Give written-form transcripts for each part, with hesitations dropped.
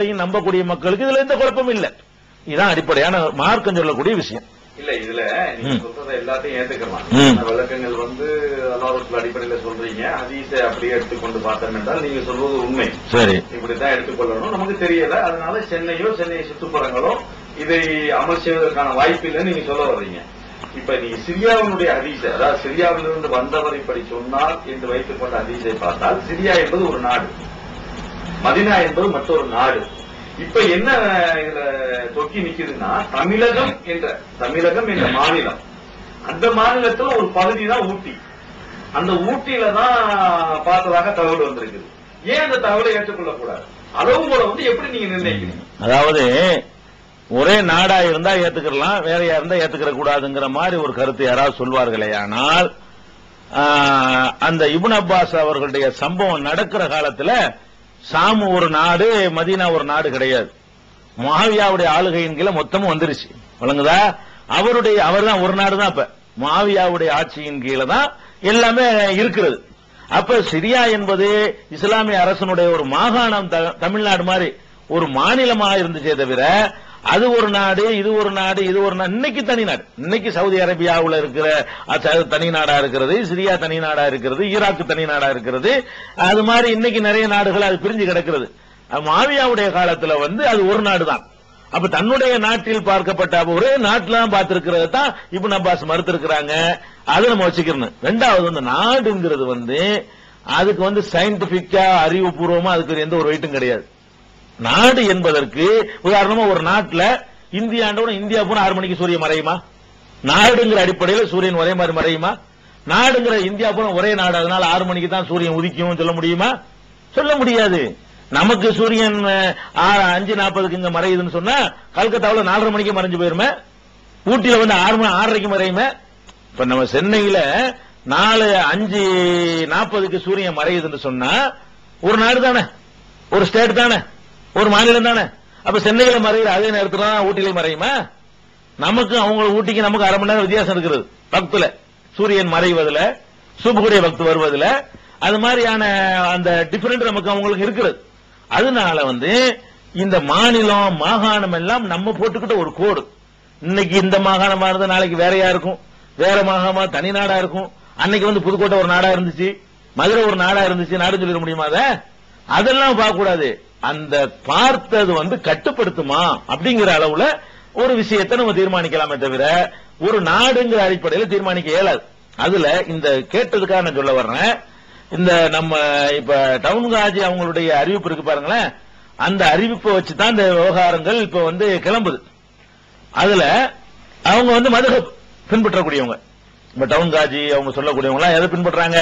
நம்பக்கூடிய மக்களுக்கு இதுல எந்த குழப்பமும் இல்ல. இதுதான் அடிப்படையான மார்க்கம் சொல்லக்கூடிய விஷயம். இல்ல இதுல நீங்க சொல்றத எல்லாத்தையும் ஏத்துக்கலாம். விளக்கங்கள் அல்லாஹ்வுடைய அடிப்படையில சொல்றீங்க. ஹதீஸை அப்படியே எடுத்துக்கொண்டு பார்த்தோம் என்றால் நீங்க சொல்வது உண்மை. சரி, இப்படித்தான் எடுத்துக்கொள்ளணும். நமக்கு தெரியல, அதனால சென்னையோ சென்னை சுற்றுப்புறங்களோ இதை அமல் செய்வதற்கான வாய்ப்பு இல்லைன்னு நீங்க சொல்ல வர்றீங்க. இப்ப நீங்க சிரியாவினுடைய ஹதீஸை, அதாவது சிரியாவிலிருந்து வந்தவர் இப்படி சொன்னார் என்று வைத்துக்கொண்ட ஹதீஸை பார்த்தால் சிரியா என்பது ஒரு நாடு, மதீனா என்பது மற்றொரு நாடு. இப்ப என்ன இதுல தொக்கி நிக்குதுன்னா தமிழகம் என்ற மாநிலம், அந்த மாநிலத்துல ஒரு பகுதி தான் ஊட்டி. அந்த ஊட்டியில தான் பார்த்ததாக தகவல் வந்திருக்குது. ஏன் அந்த தகவலை ஏற்றுக்கொள்ளக்கூடாது? அளவுகோலை எப்படி நீங்க நிர்ணயிக்கிறீங்க? அதாவது ஒரே நாடா இருந்தா ஏத்துக்கலாம், வேறையா இருந்தா ஏத்துக்கிற கூடாதுங்கிற மாதிரி ஒரு கருத்து யாராவது சொல்வார்களே, ஆனால் அந்த இப்னு அப்பாஸ் அவர்களுடைய சம்பவம் நடக்கிற காலத்துல சாம் ஒரு நாடு, மதீனா ஒரு நாடு கிடையாது. முஆவியாவுடைய ஆளுகையின் கீழ மொத்தமும் வந்துருச்சு. வழங்குதா? அவர் தான் ஒரு நாடு தான். அப்ப முஆவியாவுடைய ஆட்சியின் கீழ தான் எல்லாமே இருக்கிறது. அப்ப சிரியா என்பது இஸ்லாமிய அரசனுடைய ஒரு மாகாணம், தமிழ்நாடு மாதிரி ஒரு மாநிலமாக இருந்துச்சே தவிர அது ஒரு நாடு, இது ஒரு நாடு, இது ஒரு நாடு. இன்னைக்கு தனி நாடு. இன்னைக்கு சவுதி அரேபியாவில் இருக்கிற தனி நாடா இருக்கிறது, சிரியா தனி நாடா இருக்கிறது, ஈராக்கு தனி நாடா இருக்கிறது. அது மாதிரி இன்னைக்கு நிறைய நாடுகள் அது பிரிஞ்சு கிடக்கிறது. முஆவியாவுடைய காலத்துல அது ஒரு நாடு தான். அப்ப தன்னுடைய நாட்டில் பார்க்கப்பட்ட ஒரே நாட்டில் தான் பார்த்திருக்கிறது தான் இப்னு அப்பாஸ் மறுத்திருக்கிறாங்க. அதை நம்ம வச்சுக்கணும். ரெண்டாவது, அந்த நாடுங்கிறது அதுக்கு சயின்டிபிக்கா அறிவுபூர்வமா அதுக்கு எந்த ஒரு வெயிட்டும் கிடையாது. நாடு என்பதற்கு உதாரணமா ஒரு நாட்டில் இந்தியா பூரா 6 மணிக்கு சூரியன் மறையுமா? நாடுங்கிற அடிப்படையில் சூரியன் ஒரே மாதிரி மறையுமா? நாடுங்கிற இந்தியா பூரா ஒரே நாடு, அதனால 6 மணிக்கு தான் சூரியன் உதிக்கும் சொல்ல முடியுமா? சொல்ல முடியாது. நமக்கு சூரியன் 5:40 இங்க மறையுதுன்னு சொன்னா கல்கத்தாவில் 4:30 மணிக்கு மறைஞ்சு போயிருமே. ஊட்டியில 6:30 மறையுமே. இப்ப நம்ம சென்னையில 5:40 சூரியன் மறையுதுன்னு சொன்னா ஒரு நாடு தானே, ஒரு ஸ்டேட் தானே, ஒரு மாநிலம் தானே. அப்ப சென்னையில மறைகிற அதே நேரத்தில் தான் ஊட்டியில மறையுமா? நமக்கு ஊட்டிக்கு நமக்கு 1/2 மணி நேரம் வித்தியாசம் இருக்கிறது. பக்துல சூரியன் மறைவதில், சுபகுடைய பக்து வருவதில், அது மாதிரியான அந்த டிஃபரெண்ட் நமக்கு அவங்களுக்கு இருக்கிறது. அதனால இந்த மாநிலம் மாகாணம் எல்லாம் நம்ம போட்டுக்கிட்ட ஒரு கோடு. இன்னைக்கு இந்த மாகாணமா இருந்தா நாளைக்கு வேறையா இருக்கும், வேற மாகாணமா தனி நாடா இருக்கும். அன்னைக்கு புதுக்கோட்டை ஒரு நாடா இருந்துச்சு, மதுரை ஒரு நாடா இருந்துச்சு, நாடு சொல்லிட முடியுமா? அதெல்லாம் பார்க்க கூடாது. அந்த பார்த்தது கட்டுப்படுத்துமா அப்படிங்கிற அளவுல ஒரு விஷயத்தை நம்ம தீர்மானிக்கலாமே தவிர ஒரு நாடுங்கிற அடிப்படையில் தீர்மானிக்க இயலாது. அதுல இந்த கேட்டதுக்காக நான் சொல்ல வர்றேன். இந்த நம்ம இப்ப டவுன் காஜி அவங்களுடைய அறிவிப்பு இருக்கு பாருங்களேன், அந்த அறிவிப்பை வச்சுதான் இந்த விவகாரங்கள் இப்ப கிளம்புது. அதுல அவங்க மதுஹப் பின்பற்றக்கூடியவங்க, இப்ப டவுன் காஜி அவங்க சொல்லக்கூடியவங்க எதை பின்பற்றாங்க?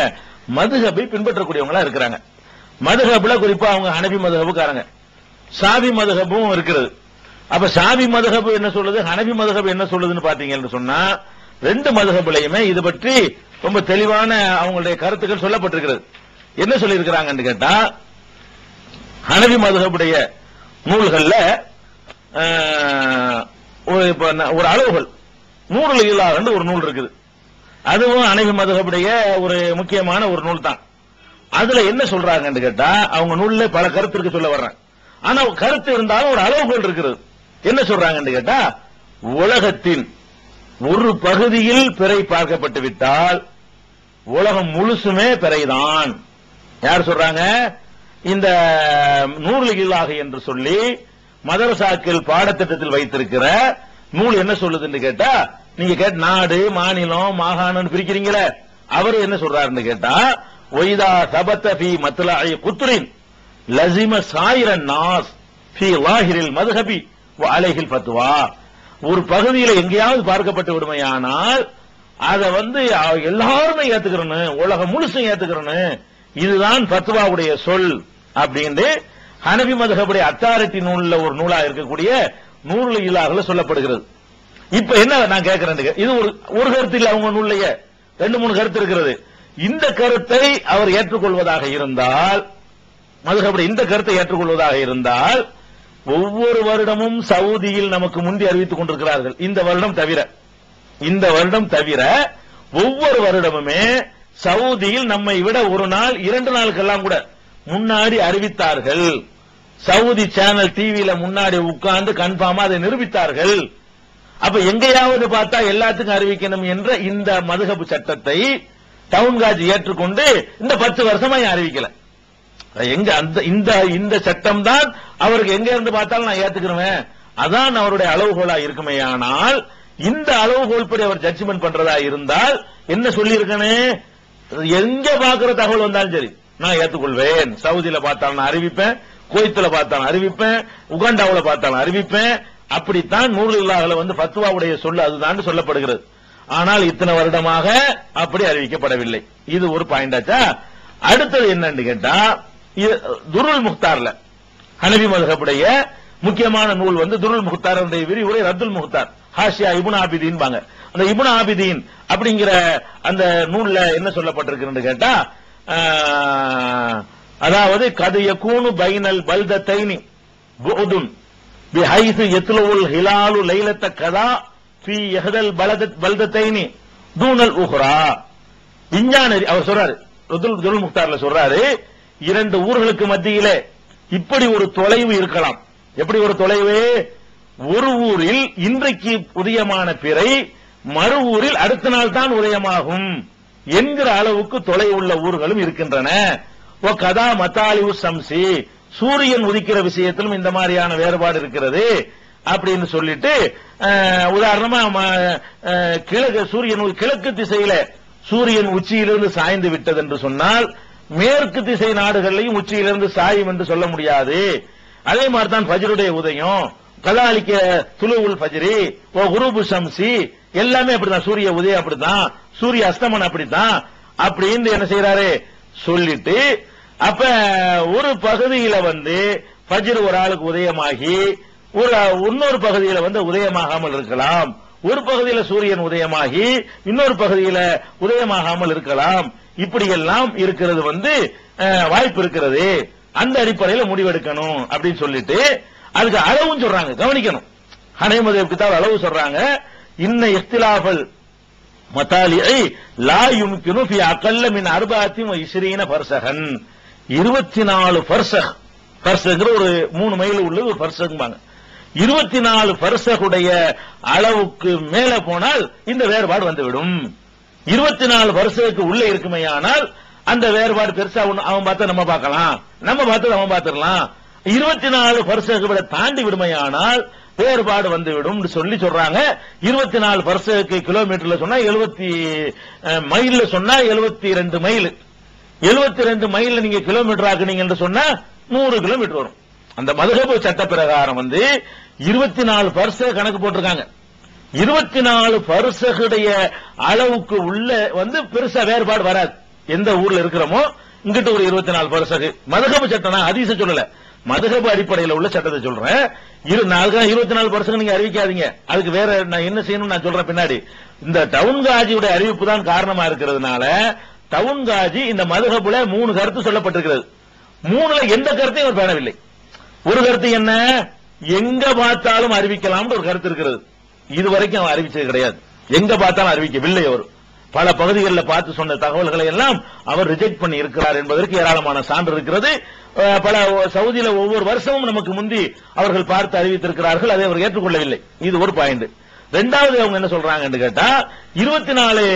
மதுஹபை பின்பற்றக்கூடியவங்களா இருக்கிறாங்க. மதுஹப்ல குறிப்பா அவங்க ஹனபி மதுஹபுக்காரங்க. ஷாஃபி மதுஹபும் இருக்கிறது. அப்ப ஷாஃபி மதுஹப் என்ன சொல்லுது, ஹனபி மதுஹப் என்ன சொல்லுதுன்னு பாத்தீங்கன்னு சொன்னா ரெண்டு மதுஹப்லயுமே இது பற்றி ரொம்ப தெளிவான அவங்களுடைய கருத்துக்கள் சொல்லப்பட்டிருக்கிறது. என்ன சொல்லி இருக்கிறாங்கன்னு கேட்டா, ஹனபி மதுஹபுடைய நூல்கள்ல ஒரு அளவுகள் 100 இல்லாத ஒரு நூல் இருக்குது. அதுவும் ஹனபி மதுஹபுடைய ஒரு முக்கியமான ஒரு நூல் தான். அதுல என்ன சொல்றாங்கன்னு கேட்டா, அவங்க நூல்ல பல கருத்து இருக்கு சொல்ல வர்றேன். ஆனா கருத்து இருந்தாலும் ஒரு அளவுகோல் இருக்கிறது. என்ன சொல்றாங்கன்னு கேட்டா, உலகத்தின் ஒரு பகுதியில் பிறை பார்க்கப்பட்டு விட்டால் உலகம் முழுசுமே பிறைதான். யார் சொல்றாங்க? இந்த 100 இல்லாக என்று சொல்லி மதரசாக்கள் பாடத்திட்டத்தில் வைத்திருக்கிற நூல் என்ன சொல்லுதுன்னு கேட்டா, நீங்க கேட்ட நாடு, மாநிலம், மாகாணம் பிரிக்கிறீங்களே, அவரு என்ன சொல்றாருன்னு கேட்டா, ஒய்தா சபத்த பி மத்லஇ குத்ரின் லஸிம சாயிரன் நாஸ் பி லாஹிரில் மத்ஹபி வ அலைஹில் ஃபத்வா. ஒரு பகுதியில் எங்கேயாவது பார்க்கப்பட்டு விடுமையானால் அதை எல்லாருமே ஏத்துக்கிறணும், உலகம் முழுசும் ஏத்துக்கிறணும், இதுதான் ஃபத்வாவுடைய சொல் அப்படின்னு ஹனபி மதுஹபுடைய அத்தாரிட்டி நூல்ல ஒரு நூலா இருக்கக்கூடிய 100 இலாஹ்ல சொல்லப்படுகிறது. இப்ப என்ன நான் கேட்கிறேன், இது ஒரு கருத்து இல்ல, அவங்க நூல்லையே 2-3 கருத்து இருக்கிறது. இந்த கருத்தை அவர் ஏற்றுக்கொள்வதாக இருந்தால், மதுஹபுடைய இந்த கருத்தை ஏற்றுக்கொள்வதாக இருந்தால், ஒவ்வொரு வருடமும் சவுதியில் நமக்கு முந்தி அறிவித்துக் கொண்டிருக்கிறார்கள். இந்த வருடம் தவிர ஒவ்வொரு வருடமுமே சவுதியில் நம்மை விட ஒரு நாள் 2 நாளுக்கெல்லாம் கூட முன்னாடி அறிவித்தார்கள். சவுதி சேனல் டிவியில முன்னாடி உட்கார்ந்து கன்ஃபார்மா அதை நிரூபித்தார்கள். அப்ப எங்கேயாவது பார்த்தா எல்லாத்துக்கும் அறிவிக்கணும் என்ற இந்த மதுஹப் சட்டத்தை டவுன் காஜி ஏற்றுக்கொண்டு இந்த 10 வருஷமா அறிவிக்கல. எங்க இந்த சட்டம் தான் அவருக்கு எங்க இருந்து பார்த்தாலும் நான் ஏத்துக்கிறேன், அதான் அவருடைய அளவுகோலா இருக்குமே. ஆனால் இந்த அளவுகோல் படி அவர் ஜட்ஜ்மெண்ட் பண்றதா இருந்தால் என்ன சொல்லி இருக்கணும், எங்க பாக்குற தகவல் வந்தாலும் சரி நான் ஏத்துக்கொள்வேன். சவுதியில பார்த்தாலும் நான் அறிவிப்பேன், குவைத்துல பார்த்தாலும் அறிவிப்பேன், உகாண்டாவுல பார்த்தாலும் அறிவிப்பேன். அப்படித்தான் நூறுல்லாஹ்ல ஃபத்வாவுடைய சொல்லு அதுதான் சொல்லப்படுகிறது. ஆனால் இத்தனை வருடமாக அப்படி அறிவிக்கப்படவில்லை. இது ஒரு பாயிண்ட் ஆச்சா. அடுத்தது என்னன்னு கேட்டா, துருல் முக்தார்ல ஹனபி மதுஹபுடைய முக்கியமான நூல் துருல் முக்தார் விரிவுரை ரத்துல் முக்தார் ஹாஷியா இப்னு ஆபிதீன் பாங்க. அந்த இப்னு ஆபிதீன் அப்படிங்கிற அந்த நூல்ல என்ன சொல்லப்பட்டிருக்குன்னு கேட்டா, அதாவது கது யகூனு பைனல் பல்தத்தைனி புதுன் பிஹைது யத்லுல் ஹிலாலு லைலத்த கதா ஃபீ யஹதல் பல்தத்தைனி தூனல் உஹ்ரா. விஞ்ஞானி அவர் சொல்றாரு, துருல் முக்தார்ல சொல்றாரு, 2 ஊர்களுக்கு மத்தியிலே இப்படி ஒரு தொலைவு இருக்கலாம். எப்படி ஒரு தொலைவு? ஒரு ஊரில் இன்றைக்கு உதயமான பிறை மறு ஊரில் அடுத்த நாள் தான் உதயமாகும் என்கிற அளவுக்கு தொலைவுள்ள ஊர்களும் இருக்கின்றன. ஓ கதா மத்தாலிவு சம்சி, சூரியன் உதிக்கிற விஷயத்திலும் இந்த மாதிரியான வேறுபாடு இருக்கிறது அப்படின்னு சொல்லிட்டு, உதாரணமா சூரியன் கிழக்கு திசையில சூரியன் உச்சியிலிருந்து சாய்ந்து விட்டது என்று சொன்னால் மேற்கு திசை நாடுகளிலையும் உச்சியிலிருந்து சாயும் என்று சொல்ல முடியாது. அதே மாதிரி தான் ஃபஜ்ருடைய உதயம், கதாலிக்க துலுவுல் ஃபஜ்ரி ஓ குரூபு ஷம்சி எல்லாமே அப்படிதான். சூரிய உதயம் அப்படித்தான், சூரிய அஸ்தமனம் அப்படித்தான் அப்படின்னு என்ன செய்யறாரு சொல்லிட்டு, அப்ப ஒரு பகுதியில ஃபஜ்ர் ஒரு ஆளுக்கு உதயமாகி இன்னொரு பகுதியில உதயமாகாமல் இருக்கலாம், ஒரு பகுதியில சூரியன் உதயமாகி இன்னொரு பகுதியில உதயமாகாமல் இருக்கலாம். இப்படி எல்லாம் இருக்கிறது வாய்ப்பு இருக்கிறது. அந்த அடிப்படையில் முடிவெடுக்கணும் அப்படின்னு சொல்லிட்டு அதுக்கு அளவும் சொல்றாங்க. கவனிக்கணும், ஹனபி மதுஹப் கிதாப் அளவு சொல்றாங்க. இன்ன இஃப்திலாஃபல் மத்தாலிஐ லா யும்கினு ஃபி அகல்ல மின் 24 ஃபர்சகன். 24 ஃபர்சக், ஃபர்சக்ங்கிற ஒரு 3 மைல் உள்ள ஒரு ஃபர்சக்பாங்க. 24 ஃபர்சகுடைய அளவுக்கு மேல போனால் இந்த வேறுபாடு வந்துவிடும். 24 ஃபர்சகுக்கு உள்ளே இருக்குமையானால் அந்த வேறுபாடு பெருசா அவன் பார்த்தா நம்ம பார்க்கலாம், நம்ம பார்த்தது அவன் பார்த்துடலாம். 24 ஃபர்சகை விட தாண்டி விடுமையானால் வேறுபாடு வந்துவிடும் சொல்லி சொல்றாங்க. 24 ஃபர்சகுக்கு கிலோமீட்டர்ல சொன்னா 70 மைல்ல சொன்னா 72 மைல். 72 மைல்ல நீங்க கிலோமீட்டர் ஆக்குனீங்க என்று சொன்னா 100 கிலோமீட்டர் வரும். அந்த மதுஹப் சட்ட பிரகாரம் 24 ஃபர்சக் கணக்கு போட்டிருக்காங்க. 24 ஃபர்சகுடைய அளவுக்கு உள்ள பெருசா வேறுபாடு வராது. எந்த ஊர்ல இருக்கிறோமோ இங்கிட்ட ஒரு 24 ஃபர்சக் மதுஹப் சட்டம், ஹதீஸ சொல்லல, மதுஹப் அடிப்படையில் உள்ள சட்டத்தை சொல்றேன். 24 ஃபர்சக் நீங்க அறிவிக்காதீங்க, அதுக்கு வேற நான் என்ன செய்யணும் நான் சொல்றேன் பின்னாடி. இந்த டவுன் காஜியுடைய அறிவிப்பு தான் காரணமா இருக்கிறதுனால டவுன் காஜி இந்த மதுஹப்ல 3 கருத்து சொல்லப்பட்டிருக்கிறது. 3ல எந்த கருத்தையும் அவர் பேணவில்லை. ஒரு கருத்து என்ன, எங்க பார்த்தாலும் அறிவிக்கலாம் ஒரு கருத்து இருக்கிறது. இதுவரைக்கும் அவர் அறிவிச்சது கிடையாது, எங்க பார்த்தாலும் அறிவிக்கவில்லை. அவர் பல பகுதிகளில் பார்த்து சொன்ன தகவல்களை எல்லாம் அவர் ரிஜெக்ட் பண்ணி இருக்கிறார் என்பதற்கு ஏராளமான சான்று இருக்கிறது. பல சவுதியில ஒவ்வொரு வருஷமும் நமக்கு முந்தி அவர்கள் பார்த்து அறிவித்திருக்கிறார்கள், அதை அவர் ஏற்றுக்கொள்ளவில்லை. இது ஒரு பாயிண்ட். ரெண்டாவது அவங்க என்ன சொல்றாங்க கேட்டா, 24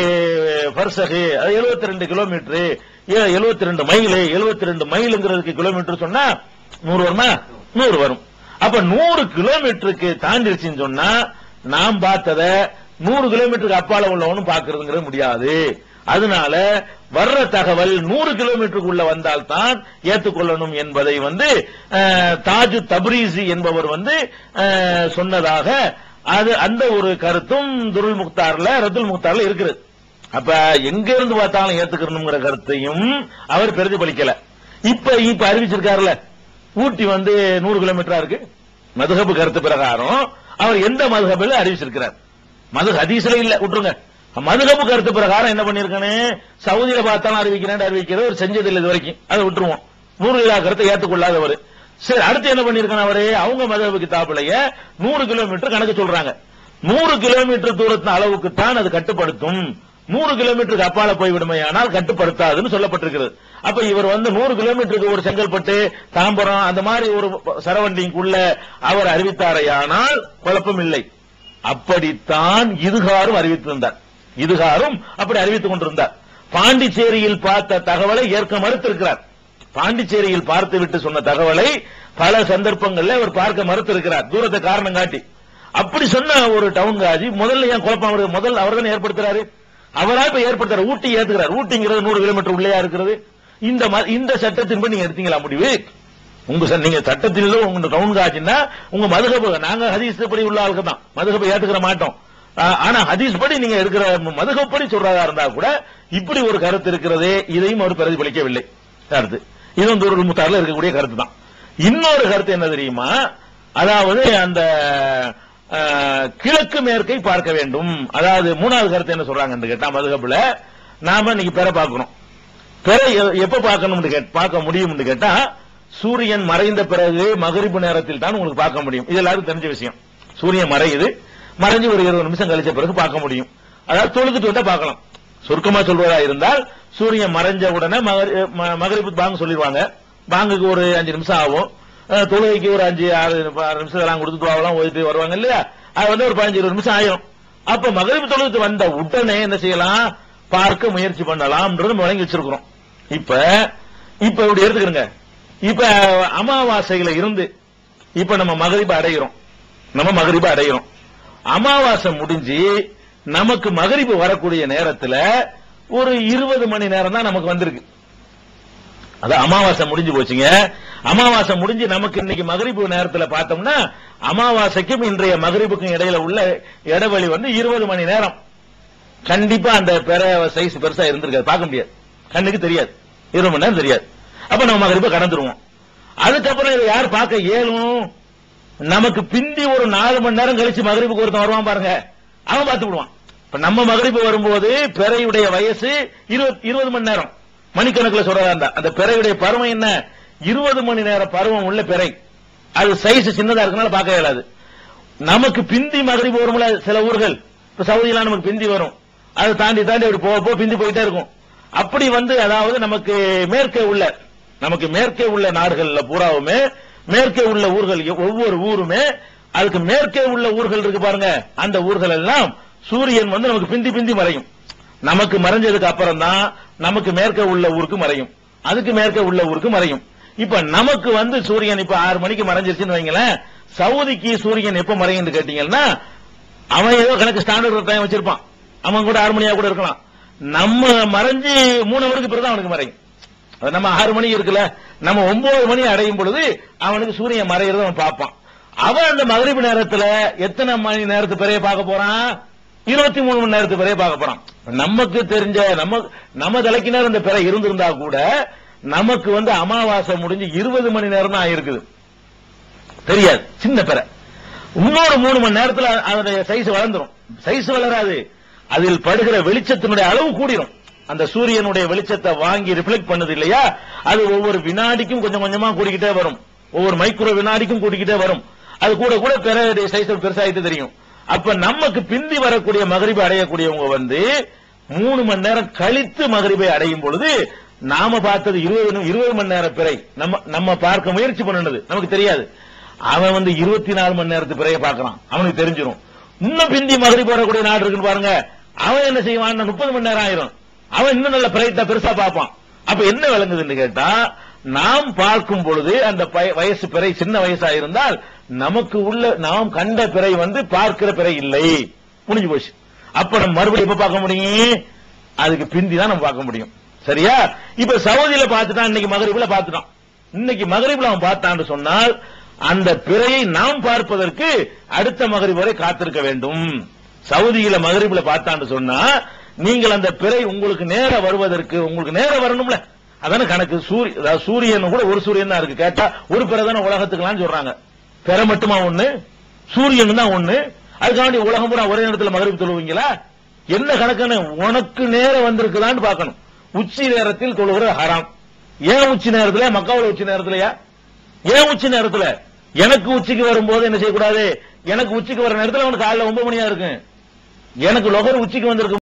ஃபர்சகு 72 கிலோமீட்டர், 72 மைல், 72 மைலுங்கிறதுக்கு கிலோமீட்டர் சொன்னா 100 வருமா? 100 வரும். அப்ப 100 கிலோமீட்டருக்கு தாண்டிடுச்சுன்னு சொன்னா நாம் பார்த்தத 100 கிலோமீட்டருக்கு அப்பால உள்ளவனும் பார்க்கறதுங்கிறது முடியாது. அதனால வர்ற தகவல் 100 கிலோமீட்டருக்கு உள்ள வந்தால்தான் ஏற்றுக்கொள்ளணும் என்பதை தாஜு தப்ரீசி என்பவர் சொன்னதாக அந்த ஒரு கருத்தும் துருல் முக்தார்ல ரத்துல் முக்தார்ல இருக்குது. அப்ப எங்க இருந்து பார்த்தாலும் ஏத்துக்கணுங்கிற கருத்தையும் அவர் பிரதிபலிக்கல. இப்ப அறிவிச்சிருக்காருல, ஊட்டி 100 கிலோமீட்டரா இருக்கு மதுஹப் கருத்து பிரகாரம். அவர் எந்த மதுஹபில் அறிவிச்சிருக்கிறார்? மது ஹதீஸ்ல இல்ல, விட்டுருங்க. மதுஹப் கருத்து பிரகாரம் என்ன பண்ணிருக்கணும், சவுதியில பார்த்தாலும் அறிவிக்கிறவர் செஞ்சதில்லை இது வரைக்கும், அதை விட்டுருவோம். 100 கருத்தை ஏற்றுக்கொள்ளாதவர். சரி, அடுத்து என்ன பண்ணிருக்காங்க அவரு, அவங்க மதுஹப் கிதாபுலயே 100 கிலோமீட்டர் கணக்கு சொல்றாங்க. 100 கிலோமீட்டர் தூரத்தின் அளவுக்கு தான் அது கட்டுப்படுத்தும். 100 கிலோமீட்டருக்கு அப்பால போய்விடுமே ஆனால் கட்டுப்படுத்தாதுன்னு சொல்லப்பட்டிருக்கிறது. அப்ப இவர் 100 கிலோமீட்டருக்கு ஒரு செங்கல்பட்டு தாம்பரம் அந்த மாதிரி ஒரு சரவண்டிங்குள்ள அவர் அறிவித்தாரையானால் குழப்பம் இல்லை. அப்படித்தான் இதுகாரும் அறிவித்திருந்தார். இதுகாரும் அப்படி அறிவித்துக் கொண்டிருந்தார். பாண்டிச்சேரியில் பார்த்த தகவலை ஏற்க மறுத்திருக்கிறார். பாண்டிச்சேரியில் பார்த்துவிட்டு சொன்ன தகவலை பல சந்தர்ப்பங்களில் அவர் பார்க்க மறுத்திருக்கிறார், தூரத்தை காரணம் காட்டி. அப்படி சொன்ன ஒரு டவுன் காஜி முதல்ல ஏன் குழப்பம் அவருக்கு முதல் அவர் தானே ஏற்படுத்துறாரு, அவரா இப்ப ஏற்படுத்துறாரு. ஊட்டி ஏத்துக்கிறார். ஊட்டிங்கிறது 100 கிலோமீட்டர் உள்ளேயா இருக்கிறது. இந்த சட்டத்தின்படி நீங்க எடுத்தீங்களா முடிவு? நீங்க சட்டத்தில் உங்க டவுன் காஜின்னா உங்க மதுகபு, நாங்க ஹதீஸ் படி உள்ள ஆளுக்கு தான் மதுகபை ஏத்துக்கிற மாட்டோம். ஆனா ஹதீஸ் படி நீங்க எடுக்கிற மதுகப்படி சொல்றதா இருந்தா கூட இப்படி ஒரு கருத்து இருக்கிறதே, இதையும் அவர் பிரதிபலிக்கவில்லை. கருத்து இது ஒரு முத்தாரில் இருக்கக்கூடிய கருத்து தான். இன்னொரு கருத்து என்ன தெரியுமா, அதாவது அந்த கிழக்கு மேற்கை பார்க்க வேண்டும். அதாவது மூணாவது கருத்து என்ன சொல்றாங்க கேட்டா, மதுகபுல நாம இன்னைக்கு பெற பார்க்கணும். பெற எப்ப பார்க்க முடியும் கேட்டா, சூரியன் மறைந்த பிறகு மகரிபு நேரத்தில் தான் உங்களுக்கு பார்க்க முடியும். இது எல்லாருக்கும் தெரிஞ்ச விஷயம். சூரியன் மறைஞ்சு ஒரு 20 நிமிஷம் கழிச்ச பிறகு பார்க்க முடியும். அதாவது தொழுதுட்டு வந்தா பார்க்கலாம். சுருக்கமா சொல்வதா இருந்தால், சூரியன் மறைஞ்ச உடனே மகரிபு பாங்கு சொல்லிடுவாங்க. பாங்குக்கு ஒரு 5 நிமிஷம் ஆகும். தொழுகைக்கு ஒரு 5-6 நிமிஷம் எல்லாம் கொடுத்து துவாவெல்லாம் ஓதிட்டு வருவாங்க இல்லையா, அது ஒரு 15-20 நிமிஷம் ஆயிரும். அப்ப மகரிபு தொழுது வந்த உடனே என்ன செய்யலாம், பார்க்க முயற்சி பண்ணலாம்ன்றது வழங்கி வச்சிருக்கிறோம். இப்ப இப்படி எடுத்துக்கிறங்க. இப்ப அமாவாசையில இருந்து இப்ப நம்ம மகரிபு அடைகிறோம். அமாவாசை முடிஞ்சு நமக்கு மகரிபு வரக்கூடிய நேரத்துல ஒரு 20 மணி நேரம் தான் நமக்கு வந்திருக்கு. அது அமாவாசை முடிஞ்சு போச்சுங்க. அமாவாசை முடிஞ்சு நமக்கு இன்னைக்கு மகரிபு நேரத்துல பார்த்தோம்னா, அமாவாசைக்கும் இன்றைய மகரிபுக்கும் இடையில உள்ள இடைவெளி 20 மணி நேரம். கண்டிப்பா அந்த சைஸ் பெருசா இருந்திருக்காது, பார்க்க முடியாது, கண்ணுக்கு தெரியாது, 20 மணி நேரம் தெரியாது. அப்ப நம்ம மகரிபு கடந்துருவோம். அதுக்கப்புறம் இதை யார் பார்க்க இயலும்? நமக்கு பிந்தி ஒரு 4 மணி நேரம் கழிச்சு மகரிபுக்கு ஒருத்தன் வருவான் பாருங்க, அவன் பார்த்து விடுவான். இப்ப நம்ம மகரிபு வரும்போது பிறையுடைய வயசு 20 மணி நேரம், மணிக்கணக்கில் சொல்றதா இருந்தா அந்த பிறையுடைய பருவம் என்ன, 20 மணி நேரம் பருவம் உள்ள பிறை. அது சைஸ் சின்னதா இருக்கனால பார்க்க இயலாது. நமக்கு பிந்தி மகரிபு வரும்ல சில ஊர்கள், இப்ப சவுதியெல்லாம் நமக்கு பிந்தி வரும், அதை தாண்டி அப்படி போக பிந்தி போயிட்டே இருக்கும். அப்படி அதாவது நமக்கு மேற்கே உள்ள நாடுகள்ல பூராவுமே, மேற்கே உள்ள ஊர்கள் ஒவ்வொரு ஊருமே, அதுக்கு மேற்கே உள்ள ஊர்கள் இருக்கு பாருங்க, அந்த ஊர்கள் எல்லாம் சூரியன் நமக்கு பிந்தி மறையும். நமக்கு மறைஞ்சதுக்கு அப்புறம் தான் நமக்கு மேற்கே உள்ள ஊருக்கு மறையும், அதுக்கு மேற்கே உள்ள ஊருக்கு மறையும். இப்ப நமக்கு சூரியன் இப்ப 6 மணிக்கு மறைஞ்சிருச்சுன்னு வைங்களேன், சவுதிக்கு சூரியன் எப்ப மறையும் கேட்டீங்கன்னா, அவன் ஏதோ கணக்கு ஸ்டாண்டர்ட் டைம் வச்சிருப்பான், அவன் கூட 6 மணியா கூட இருக்கலாம். நம்ம மறைஞ்சு 3 ஹவருக்கு பிறகு அவனுக்கு மறையும். நம்ம 6 மணி இருக்குல்ல, நம்ம 9 மணி அடையும் பொழுது அவனுக்கு சூரியன் மறைகிறத அவன் பார்ப்பான். அவன் அந்த மகரிபு நேரத்துல எத்தனை மணி நேரத்துக்கு பிறகு பார்க்க போறான், 23 மணி நேரத்துக்கு பிறகு பார்க்க போறான். நமக்கு தெரிஞ்ச நம்ம தலைக்கு நேரம் இந்த பிறை இருந்திருந்தா கூட நமக்கு அமாவாசை முடிஞ்சு 20 மணி நேரம் தான் ஆயிருக்குது, தெரியாது, சின்ன பிறை. இன்னொரு 3 மணி நேரத்துல அதனுடைய சைஸ் வளர்ந்துரும். சைஸ் வளராது, அதில் படுகிற வெளிச்சத்தினுடைய அளவு கூடிரும். அந்த சூரியனுடைய வெளிச்சத்தை வாங்கி ரிஃப்ளெக்ட் பண்ணுது இல்லையா, அது ஒவ்வொரு வினாடிக்கும் கொஞ்சம் கொஞ்சமா கூடிக்கிட்டே வரும், ஒவ்வொரு மைக்ரோ வினாடிக்கும் கூடிக்கிட்டே வரும். அது கூட பிறையுடைய சைஸ் பெருசாயிட்டு தெரியும். அப்ப நமக்கு பிந்தி வரக்கூடிய மகரிபை அடையக்கூடியவங்க 3 மணி நேரம் கழித்து மகரிபை அடையும் பொழுது நாம பார்த்தது 20 மணி நேரம் பிறை நம்ம பார்க்க முயற்சி பண்ணது நமக்கு தெரியாது. அவன் 24 மணி நேரத்து பிறையை பார்க்கறான், அவனுக்கு தெரிஞ்சிடும். இன்னும் பிந்தி மகரிபு வரக்கூடிய நாடு இருக்குன்னு பாருங்க, அவன் என்ன செய்வான், 30 மணி நேரம் ஆயிரும், அவன் இன்னும் நல்ல பிறைட்டா பெருசா பார்ப்பான். அப்ப என்ன விளங்குதுன்னு கேட்டா, நாம் பார்க்கும் பொழுது அந்த வயசு பிறை சின்ன வயசா இருந்தால் நாம் கண்ட பிறை பார்க்கிற பிறை இல்லை, முடிஞ்சு போச்சு. அப்ப நம்ம மறுபடியும் எப்ப பார்க்க முடியும், அதுக்கு பிந்தி தான் நம்ம பார்க்க முடியும். சரியா? இப்ப சவுதியில பார்த்துட்டான், இன்னைக்கு மகரிபுல பார்த்துட்டான். இன்னைக்கு மகரிபுல அவன் பார்த்தான்னு சொன்னால் அந்த பிறையை நாம் பார்ப்பதற்கு அடுத்த மகரிபு வரை காத்திருக்க வேண்டும். சவுதியில மகரிபுல பார்த்தான்னு சொன்னா நீங்கள் அந்த பிறை உங்களுக்கு நேர வருவதற்கு உங்களுக்கு நேரம் வரணும்ல, அதான கணக்கு. சூரியன் கூட ஒரு சூரியன் தான் இருக்கு, கேட்டா ஒரு பிறை தானே உலகத்துக்குலாம் சொல்றாங்க. பிறை மட்டுமா ஒண்ணு, சூரியன் தான் ஒண்ணு, அதுக்காண்டி உலகம் பூரா ஒரே நேரத்தில் மகரிபு தொழுவீங்களா? என்ன கணக்குன்னு உனக்கு நேரம் வந்திருக்குதான்னு பார்க்கணும். உச்சி நேரத்தில் தொழுகிற ஹராம். ஏன் உச்சி நேரத்தில், மக்காவுல உச்சி நேரத்திலயா? ஏன் உச்சி நேரத்தில்? எனக்கு உச்சிக்கு வரும்போது என்ன செய்யக்கூடாது, எனக்கு உச்சிக்கு வர நேரத்தில் அவனுக்கு காலைல 9 மணியா இருக்கு, எனக்கு லொகர் உச்சிக்கு வந்திருக்கு.